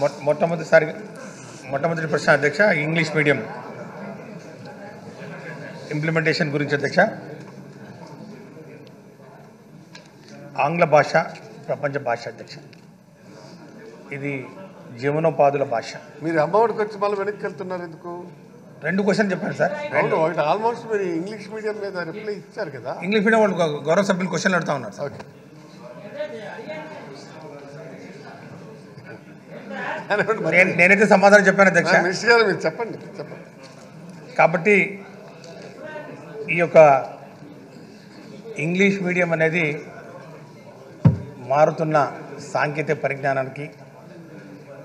మొట్టమొదటి ప్రశ్న అధ్యక్ష, ఇంగ్లీష్ మీడియం ఇంప్లిమెంటేషన్ గురించి అధ్యక్ష. ఆంగ్ల భాష ప్రపంచ భాష అధ్యక్ష. ఇది జీవనోపాధుల భాష. మీరు అమ్మఒడికి వచ్చి మళ్ళీ వెనక్కి వెళ్తున్నారు ఎందుకు? 2 క్వశ్చన్ చెప్పాను సార్. ఒకటి ఆల్మోస్ట్ మీరు ఇంగ్లీష్ మీడియం మీద రిప్లై ఇచ్చారు కదా. ఇంగ్లీష్ మీడియం వాళ్ళు గౌరవ సభ్యులు క్వశ్చన్లు అడుగుతా ఉన్నారు సార్. నేనైతే సమాధానం చెప్పాను అధ్యక్ష. మినిస్టర్ గారు మీరు చెప్పండి. కాబట్టి ఈ యొక్క ఇంగ్లీష్ మీడియం అనేది మారుతున్న సాంకేతిక పరిజ్ఞానానికి,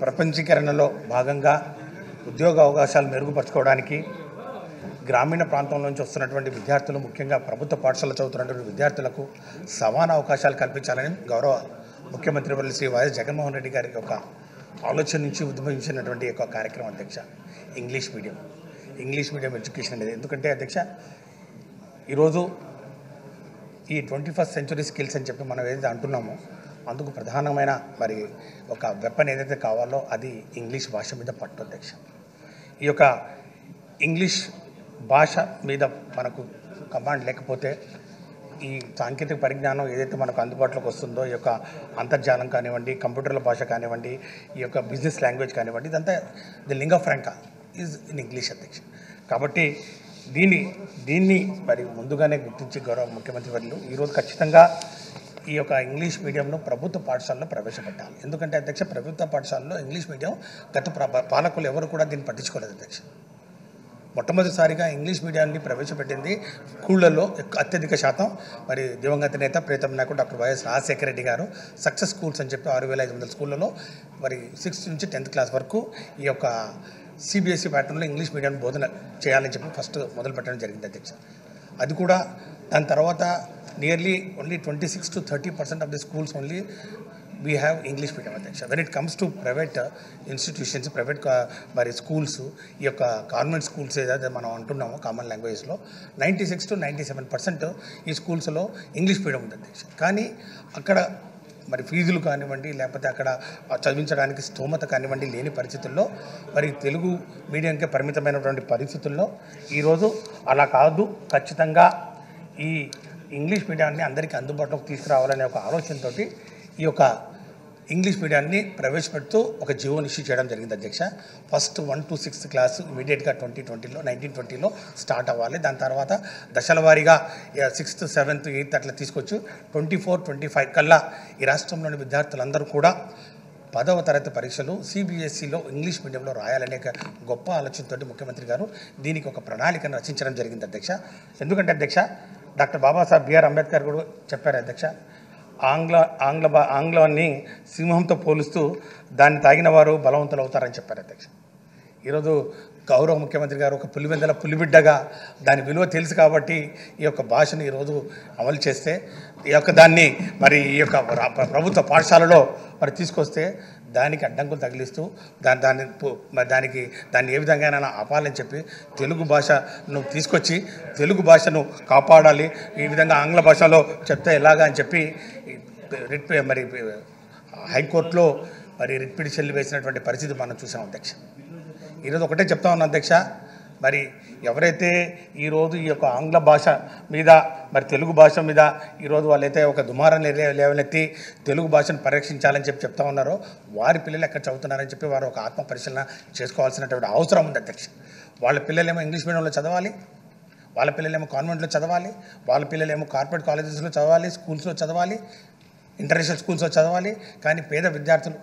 ప్రపంచీకరణలో భాగంగా ఉద్యోగ అవకాశాలు మెరుగుపరచుకోవడానికి, గ్రామీణ ప్రాంతం నుంచి వస్తున్నటువంటి విద్యార్థులు, ముఖ్యంగా ప్రభుత్వ పాఠశాల చదువుతున్నటువంటి విద్యార్థులకు సమాన అవకాశాలు కల్పించాలని గౌరవ ముఖ్యమంత్రి వర్యులు శ్రీ వైఎస్ జగన్మోహన్ రెడ్డి గారి యొక్క ఆలోచన నుంచి ఉద్భవించినటువంటి యొక్క కార్యక్రమం అధ్యక్ష ఇంగ్లీష్ మీడియం ఎడ్యుకేషన్ అనేది. ఎందుకంటే అధ్యక్ష, ఈరోజు ఈ 21st సెంచురీ స్కిల్స్ అని చెప్పి మనం ఏదైతే అంటున్నామో, అందుకు ప్రధానమైన మరి ఒక వెపన్ ఏదైతే కావాలో అది ఇంగ్లీష్ భాష మీద పట్టు అధ్యక్ష. ఈ యొక్క ఇంగ్లీష్ భాష మీద మనకు కమాండ్ లేకపోతే ఈ సాంకేతిక పరిజ్ఞానం ఏదైతే మనకు అందుబాటులోకి వస్తుందో, ఈ యొక్క అంతర్జాలం కానివ్వండి, కంప్యూటర్ల భాష కానివ్వండి, ఈ యొక్క బిజినెస్ లాంగ్వేజ్ కానివ్వండి, ఇదంతా the lingua franca is in English అధ్యక్ష. కాబట్టి దీన్ని మరి ముందుగానే గుర్తించి గౌరవ ముఖ్యమంత్రి వర్యులు ఈరోజు ఖచ్చితంగా ఈ యొక్క ఇంగ్లీష్ మీడియంను ప్రభుత్వ పాఠశాలలో ప్రవేశపెట్టాలి. ఎందుకంటే అధ్యక్ష, ప్రభుత్వ పాఠశాలలో ఇంగ్లీష్ మీడియం గత పాలకులు ఎవరు కూడా దీన్ని పట్టించుకోలేదు అధ్యక్ష. మొట్టమొదటిసారిగా ఇంగ్లీష్ మీడియాన్ని ప్రవేశపెట్టింది స్కూళ్ళల్లో అత్యధిక శాతం మరి దివంగత నేత ప్రీతం నాయకుడు డాక్టర్ వైఎస్ రాజశేఖర రెడ్డి గారు సక్సెస్ స్కూల్స్ అని చెప్పి 6500 స్కూళ్ళలో మరి 6th నుంచి 10th క్లాస్ వరకు ఈ యొక్క సిబిఎస్ఈ ప్యాటర్న్లో ఇంగ్లీష్ మీడియం బోధన చేయాలని చెప్పి ఫస్ట్ మొదలు పెట్టడం జరిగింది అధ్యక్ష. అది కూడా దాని తర్వాత nearly only 26 to 30% of the schools only we have English medium అధ్యక్ష. When it comes to private institutions, private మరి స్కూల్స్, ఈ యొక్క కాన్వెంట్ స్కూల్స్ ఏదైతే మనం అంటున్నామో కామన్ లాంగ్వేజ్లో 96 to 97% ఈ స్కూల్స్లో ఇంగ్లీష్ మీడియం ఉంది అధ్యక్ష. కానీ అక్కడ మరి ఫీజులు కానివ్వండి, లేకపోతే అక్కడ చదివించడానికి స్తోమత కానివ్వండి లేని పరిస్థితుల్లో మరి తెలుగు మీడియంకే పరిమితమైనటువంటి పరిస్థితుల్లో ఈరోజు అలా కాదు, ఖచ్చితంగా ఈ ఇంగ్లీష్ మీడియాన్ని అందరికీ అందుబాటులోకి తీసుకురావాలనే ఒక ఆలోచనతో ఈ యొక్క ఇంగ్లీష్ మీడియాన్ని ప్రవేశపెడుతూ ఒక జీవోని ఇష్యూ చేయడం జరిగింది అధ్యక్ష. ఫస్ట్ 1 to 6th క్లాస్ ఇమీడియట్గా 1920లో స్టార్ట్ అవ్వాలి. దాని తర్వాత దశల వారీగా 6th, 7th, 8th అట్లా తీసుకొచ్చు 24, 25 కల్లా ఈ రాష్ట్రంలోని విద్యార్థులందరూ కూడా 10వ తరగతి పరీక్షలు సిబిఎస్ఈలో ఇంగ్లీష్ మీడియంలో రాయాలనే గొప్ప ఆలోచనతో ముఖ్యమంత్రి గారు దీనికి ఒక ప్రణాళికను రచించడం జరిగింది అధ్యక్ష. ఎందుకంటే అధ్యక్ష, డాక్టర్ బాబాసాహెబ్ బిఆర్ అంబేద్కర్ కూడా చెప్పారు అధ్యక్ష, ఆంగ్లాన్ని సింహంతో పోలుస్తూ దాన్ని తాగిన వారు బలవంతులు అవుతారని చెప్పారు అధ్యక్ష. ఈరోజు గౌరవ ముఖ్యమంత్రి గారు ఒక పులివెందల పులిబిడ్డగా దాని విలువ తెలుసు కాబట్టి ఈ యొక్క భాషను ఈరోజు అమలు చేస్తే, ఈ యొక్క దాన్ని మరి ఈ యొక్క ప్రభుత్వ పాఠశాలలో మరి తీసుకొస్తే దానికి అడ్డంకులు తగిలిస్తూ దాన్ని ఏ విధంగా ఆపాలని చెప్పి తెలుగు భాషను తీసుకొచ్చి తెలుగు భాషను కాపాడాలి, ఈ విధంగా ఆంగ్ల భాషలో చెప్తే ఎలాగా అని చెప్పి మరి హైకోర్టులో మరి రిట్ పిటిషన్లు వేసినటువంటి పరిస్థితి మనం చూసాం అధ్యక్ష. ఈరోజు ఒకటే చెప్తా ఉన్నాం అధ్యక్ష, మరి ఎవరైతే ఈరోజు ఈ యొక్క ఆంగ్ల భాష మీద మరి తెలుగు భాష మీద ఈరోజు వాళ్ళైతే ఒక దుమారాన్ని లేవనెత్తి తెలుగు భాషను పరిరక్షించాలని చెప్పి చెప్తా ఉన్నారో వారి పిల్లలు ఎక్కడ చదువుతున్నారని చెప్పి వారు ఒక ఆత్మ పరిశీలన చేసుకోవాల్సినటువంటి అవసరం ఉంది అధ్యక్ష. వాళ్ళ పిల్లలేమో ఇంగ్లీష్ మీడియంలో చదవాలి, వాళ్ళ పిల్లలేమో కాన్వెంట్లో చదవాలి, వాళ్ళ పిల్లలేమో కార్పొరేట్ కాలేజెస్లో చదవాలి, స్కూల్స్లో చదవాలి, ఇంటర్నేషనల్ స్కూల్స్లో చదవాలి. కానీ పేద విద్యార్థులు,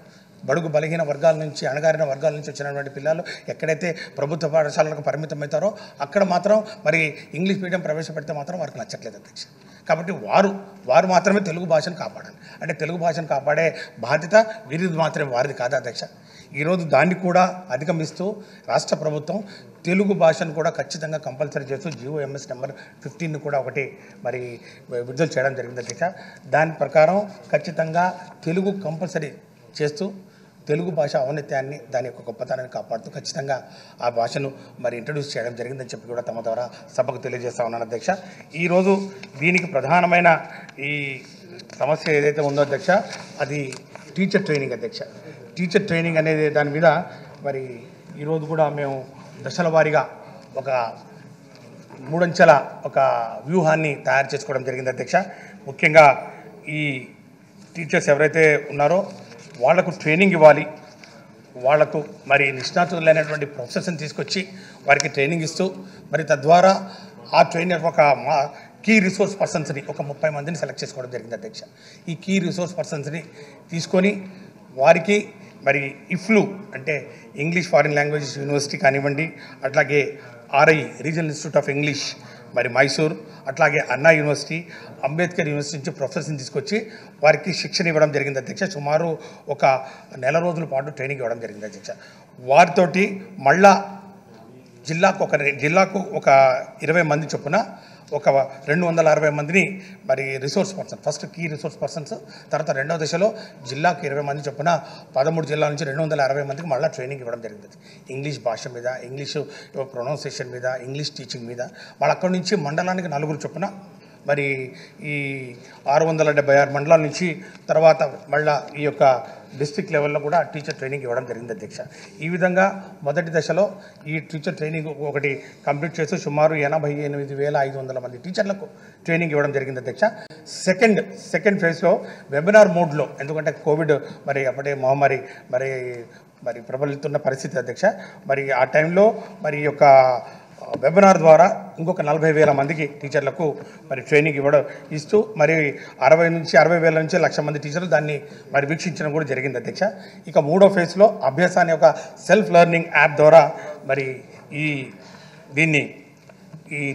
బడుగు బలహీన వర్గాల నుంచి, అణగారిన వర్గాల నుంచి వచ్చినటువంటి పిల్లలు ఎక్కడైతే ప్రభుత్వ పాఠశాలలకు పరిమితమవుతారో అక్కడ మాత్రం మరి ఇంగ్లీష్ మీడియం ప్రవేశపెడితే మాత్రం వారికి నచ్చట్లేదు అధ్యక్ష. కాబట్టి వారు మాత్రమే తెలుగు భాషను కాపాడాలి. అంటే తెలుగు భాషను కాపాడే బాధ్యత వీరిది మాత్రమే, వారిది కాదా అధ్యక్ష. ఈరోజు దాన్ని కూడా అధిగమిస్తూ రాష్ట్ర ప్రభుత్వం తెలుగు భాషను కూడా ఖచ్చితంగా కంపల్సరీ చేస్తూ GOMS నెంబర్ 15 కూడా ఒకటి మరి విడుదల చేయడం జరిగింది అధ్యక్ష. దాని ప్రకారం ఖచ్చితంగా తెలుగు కంపల్సరీ చేస్తూ తెలుగు భాష ఔన్నత్యాన్ని, దాని యొక్క గొప్పతనాన్ని కాపాడుతూ ఖచ్చితంగా ఆ భాషను మరి ఇంట్రడ్యూస్ చేయడం జరిగిందని చెప్పి కూడా తమ ద్వారా సభకు తెలియజేస్తా ఉన్నాను అధ్యక్ష. ఈరోజు దీనికి ప్రధానమైన ఈ సమస్య ఏదైతే ఉందో అధ్యక్ష, అది టీచర్ ట్రైనింగ్ అధ్యక్ష. టీచర్ ట్రైనింగ్ అనేది దాని మీద మరి ఈరోజు కూడా మేము దశల వారీగా ఒక 3 అంచెల ఒక వ్యూహాన్ని తయారు చేసుకోవడం జరిగింది అధ్యక్ష. ముఖ్యంగా ఈ టీచర్స్ ఎవరైతే ఉన్నారో వాళ్లకు ట్రైనింగ్ ఇవ్వాలి, వాళ్లకు మరి నిష్ణాతులైనటువంటి ప్రొఫెసర్స్ని తీసుకొచ్చి వారికి ట్రైనింగ్ ఇస్తూ మరి తద్వారా ఆ ట్రైనర్ ఒక కీ రిసోర్స్ పర్సన్స్ని ఒక 30 మందిని సెలెక్ట్ చేసుకోవడం జరిగింది అధ్యక్ష. ఈ కీ రిసోర్స్ పర్సన్స్ని తీసుకొని వారికి మరి ఇఫ్లు అంటే ఇంగ్లీష్ ఫారిన్ లాంగ్వేజెస్ యూనివర్సిటీ కానివ్వండి, అట్లాగే RI regional institute of English మరి మైసూర్, అట్లాగే అన్నా యూనివర్సిటీ, అంబేద్కర్ యూనివర్సిటీ నుంచి ప్రొఫెసర్స్ని తీసుకొచ్చి వారికి శిక్షణ ఇవ్వడం జరిగింది అధ్యక్ష. సుమారు ఒక నెల రోజుల పాటు ట్రైనింగ్ ఇవ్వడం జరిగింది అధ్యక్ష. వారితోటి మళ్ళా జిల్లాకు ఒక 20 మంది చొప్పున ఒక 260 మందిని మరి resource person, first key resource persons, తర్వాత రెండవ దశలో జిల్లాకు 20 మంది చొప్పున 13 జిల్లాల నుంచి 260 మందికి మళ్ళీ ట్రైనింగ్ ఇవ్వడం జరిగింది. ఇంగ్లీష్ భాష మీద, ఇంగ్లీషు ప్రొనౌన్సియేషన్ మీద, ఇంగ్లీష్ టీచింగ్ మీద. వాళ్ళు అక్కడి నుంచి మండలానికి 4 చొప్పున మరి ఈ 676 మండలాల నుంచి తర్వాత మళ్ళీ ఈ యొక్క డిస్ట్రిక్ట్ లెవెల్లో కూడా టీచర్ ట్రైనింగ్ ఇవ్వడం జరిగింది అధ్యక్ష. ఈ విధంగా మొదటి దశలో ఈ టీచర్ ట్రైనింగ్ ఒకటి కంప్లీట్ చేస్తూ సుమారు 88,500 మంది టీచర్లకు ట్రైనింగ్ ఇవ్వడం జరిగింది అధ్యక్ష. సెకండ్ ఫేజ్లో వెబినార్ మోడ్లో, ఎందుకంటే కోవిడ్ మరి అప్పుడే మహమ్మారి మరి ప్రబలుతున్న పరిస్థితి అధ్యక్ష. మరి ఆ టైంలో మరి ఈ యొక్క వెబినార్ ద్వారా ఇంకొక 40,000 మందికి టీచర్లకు మరి ట్రైనింగ్ ఇస్తూ మరి 60,000 నుంచి 1,00,000 మంది టీచర్లు దాన్ని మరి వీక్షించడం కూడా జరిగింది అధ్యక్ష. ఇక 3వ ఫేజ్లో అభ్యాసాన్ని ఒక సెల్ఫ్ లెర్నింగ్ యాప్ ద్వారా మరి ఈ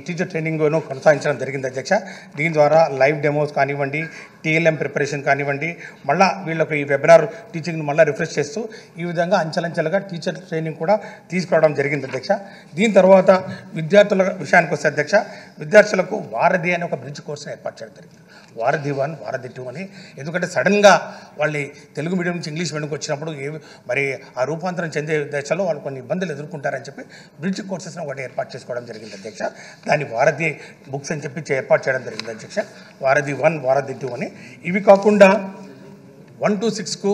టీచర్ ట్రైనింగ్ను కొనసాగించడం జరిగింది అధ్యక్ష. దీని ద్వారా లైవ్ డెమోస్ కానివ్వండి, టీఎల్ఎం ప్రిపరేషన్ కానివ్వండి, మళ్ళీ వీళ్ళకు ఈ వెబినార్ టీచింగ్ను మళ్ళీ రిఫ్రెష్ చేస్తూ ఈ విధంగా అంచెలంచెలుగా టీచర్ ట్రైనింగ్ కూడా తీసుకురావడం జరిగింది అధ్యక్ష. దీని తర్వాత విద్యార్థుల విషయానికి వస్తే అధ్యక్ష, విద్యార్థులకు వారధి అనే ఒక బ్రిడ్జ్ కోర్సును ఏర్పాటు చేయడం జరిగింది. వారధి 1, వారధి 2 అని. ఎందుకంటే సడన్గా వాళ్ళు తెలుగు మీడియం నుంచి ఇంగ్లీష్ మీడియంకి వచ్చినప్పుడు మరి ఆ రూపాంతరం చెందే దశలో వాళ్ళు కొన్ని ఇబ్బందులు ఎదుర్కొంటారని చెప్పి బ్రిడ్జ్ కోర్సెస్ని ఒకటి ఏర్పాటు చేసుకోవడం జరిగింది అధ్యక్ష. దాన్ని వారధి బుక్స్ అని చెప్పి ఏర్పాటు చేయడం జరిగింది అధ్యక్ష. వారధి 1, వారధి 2 అని. ఇవి కాకుండా 1 to 6కు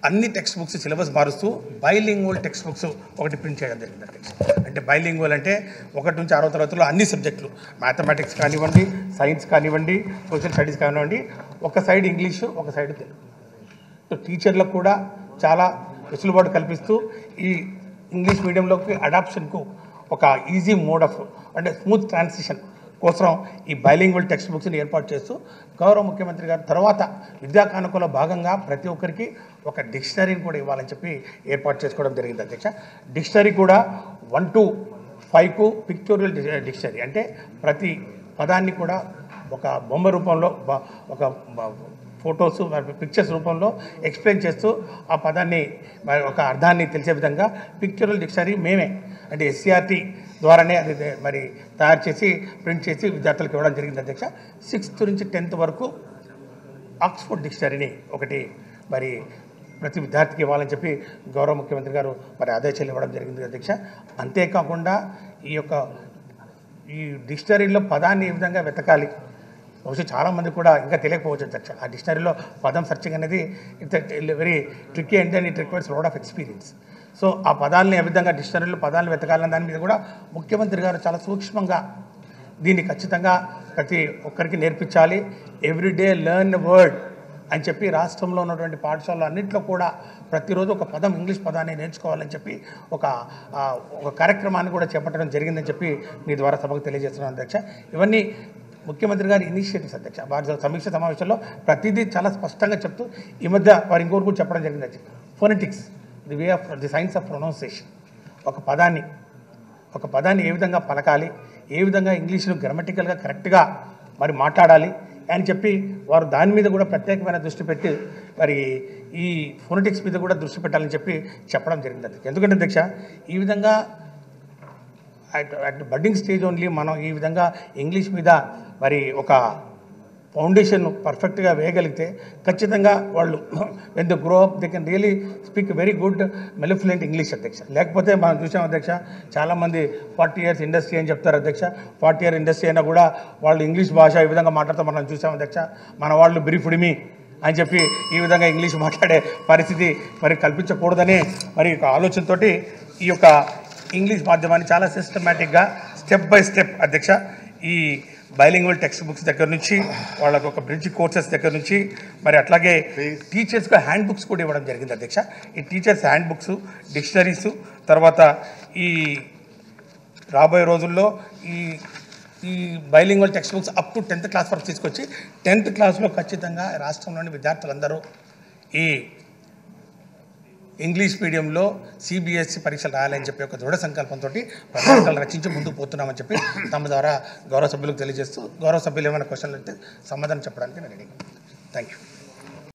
అన్ని టెక్స్ట్ బుక్స్ సిలబస్ మారుస్తూ బైలింగ్వల్ టెక్స్ట్ బుక్స్ ఒకటి ప్రింట్ చేయడం జరిగింది అధ్యక్ష. అంటే బైలింగ్వల్ అంటే 1 నుంచి 6వ తరగతిలో అన్ని సబ్జెక్టులు, మ్యాథమెటిక్స్ కానివ్వండి, సైన్స్ కానివ్వండి, సోషల్ స్టడీస్ కానివ్వండి, ఒక సైడ్ ఇంగ్లీషు, ఒక సైడ్ తెలుగు. సో టీచర్లకు కూడా చాలా వెసులుబాటు కల్పిస్తూ ఈ ఇంగ్లీష్ మీడియంలోకి అడాప్షన్కు ఒక ఈజీ మోడ్ ఆఫ్ అంటే స్మూత్ ట్రాన్సిషన్ కోసం ఈ బైలింగ్వల్ టెక్స్ట్ బుక్స్ని ఏర్పాటు చేస్తూ గౌరవ ముఖ్యమంత్రి గారు తర్వాత విద్యా కానుకలో భాగంగా ప్రతి ఒక్కరికి ఒక డిక్షనరీని కూడా ఇవ్వాలని చెప్పి ఏర్పాటు చేసుకోవడం జరిగింది అధ్యక్ష. డిక్షనరీ కూడా 1 to 5కు పిక్టోరియల్ డిక్షనరీ, అంటే ప్రతి పదాన్ని కూడా ఒక బొమ్మ రూపంలో ఒక ఫొటోస్ పిక్చర్స్ రూపంలో ఎక్స్ప్లెయిన్ చేస్తూ ఆ పదాన్ని ఒక అర్థాన్ని తెలిసే విధంగా పిక్చరల్ డిక్షనరీ మేమే అంటే ఎస్సీఆర్టీ ద్వారానే అది మరి తయారు చేసి ప్రింట్ చేసి విద్యార్థులకు ఇవ్వడం జరిగింది అధ్యక్ష. 6th నుంచి 10th వరకు ఆక్స్ఫోర్డ్ డిక్షనరీని ఒకటి మరి ప్రతి విద్యార్థికి ఇవ్వాలని చెప్పి గౌరవ ముఖ్యమంత్రి గారు మరి ఆదేశాలు ఇవ్వడం జరిగింది అధ్యక్ష. అంతేకాకుండా ఈ డిక్షనరీలో పదాన్ని ఏ విధంగా వెతకాలి, బహుశా చాలామంది కూడా ఇంకా తెలియకపోవచ్చు అధ్యక్ష. ఆ డిక్షనరీలో పదం సెర్చింగ్ అనేది it's very tricky and then it requires lot of experience. So ఆ పదాలని ఏ విధంగా డిక్షనరీలో పదాలను వెతకాలన్న దాని మీద కూడా ముఖ్యమంత్రి గారు చాలా సూక్ష్మంగా దీన్ని ఖచ్చితంగా ప్రతి ఒక్కరికి నేర్పించాలి. ఎవ్రీడే లెర్న్ వర్డ్ అని చెప్పి రాష్ట్రంలో ఉన్నటువంటి పాఠశాలలు అన్నింటిలో కూడా ప్రతిరోజు ఒక పదం, ఇంగ్లీష్ పదాన్ని నేర్చుకోవాలని చెప్పి ఒక కార్యక్రమాన్ని కూడా చేపట్టడం జరిగిందని చెప్పి మీ ద్వారా సభకు తెలియజేస్తున్నాను అధ్యక్ష. ఇవన్నీ ముఖ్యమంత్రి గారి ఇనిషియేటివ్స్ అధ్యక్ష. వారి సమీక్ష సమావేశంలో ప్రతిదీ చాలా స్పష్టంగా చెప్తూ ఈ మధ్య వారి ఇంకోటి కూడా చెప్పడం జరిగింది అధ్యక్ష. Phonetics, the science of pronunciation. ఒక పదాన్ని ఏ విధంగా పలకాలి, ఏ విధంగా ఇంగ్లీష్ను గ్రామటికల్గా కరెక్ట్గా మరి మాట్లాడాలి అని చెప్పి వారు దాని మీద కూడా ప్రత్యేకమైన దృష్టి పెట్టి మరి ఈ ఫోనెటిక్స్ మీద కూడా దృష్టి పెట్టాలని చెప్పి చెప్పడం జరిగింది అధ్యక్ష. ఎందుకంటే అధ్యక్ష ఈ విధంగా అట్ బడ్డింగ్ స్టేజ్ ఓన్లీ మనం ఈ విధంగా ఇంగ్లీష్ మీద మరి ఒక ఫౌండేషన్ పర్ఫెక్ట్గా వేయగలిగితే ఖచ్చితంగా వాళ్ళు when they grow up they can really speak very good mellifluent English అధ్యక్ష. లేకపోతే మనం చూసాం అధ్యక్ష, చాలామంది 40 years ఇండస్ట్రీ అని చెప్తారు అధ్యక్ష. 40 year ఇండస్ట్రీ అయినా కూడా వాళ్ళు ఇంగ్లీష్ భాష ఈ విధంగా మాట్లాడుతూ మనం చూసాం అధ్యక్ష. మన వాళ్ళు బ్రీఫుడిమి అని చెప్పి ఈ విధంగా ఇంగ్లీష్ మాట్లాడే పరిస్థితి మరి కల్పించకూడదనే మరి ఒక ఆలోచనతోటి ఈ యొక్క ఇంగ్లీష్ మాధ్యమాన్ని చాలా సిస్టమేటిక్గా స్టెప్ బై స్టెప్ అధ్యక్ష ఈ బైలింగ్వల్ టెక్స్ట్ బుక్స్ దగ్గర నుంచి వాళ్ళకు ఒక బ్రిడ్జ్ కోర్సెస్ దగ్గర నుంచి మరి అట్లాగే టీచర్స్కి హ్యాండ్ బుక్స్ కూడా ఇవ్వడం జరిగింది అధ్యక్ష. ఈ టీచర్స్ హ్యాండ్ బుక్స్, డిక్షనరీసు, తర్వాత ఈ రాబోయే రోజుల్లో ఈ bilingual text books up to 10th class వరకు తీసుకొచ్చి 10th classలో ఖచ్చితంగా రాష్ట్రంలోని విద్యార్థులందరూ ఈ ఇంగ్లీష్ మీడియంలో CBSE పరీక్షలు రాయాలని చెప్పి ఒక దృఢ సంకల్పంతో ప్రణాళికలు రచించి ముందుకు పోతున్నామని చెప్పి తమ ద్వారా గౌరవ సభ్యులకు తెలియజేస్తూ, గౌరవ సభ్యులు ఏమైనా క్వశ్చన్లు అంటే సమాధానం చెప్పడానికి నేను రెడీగా. Thank you.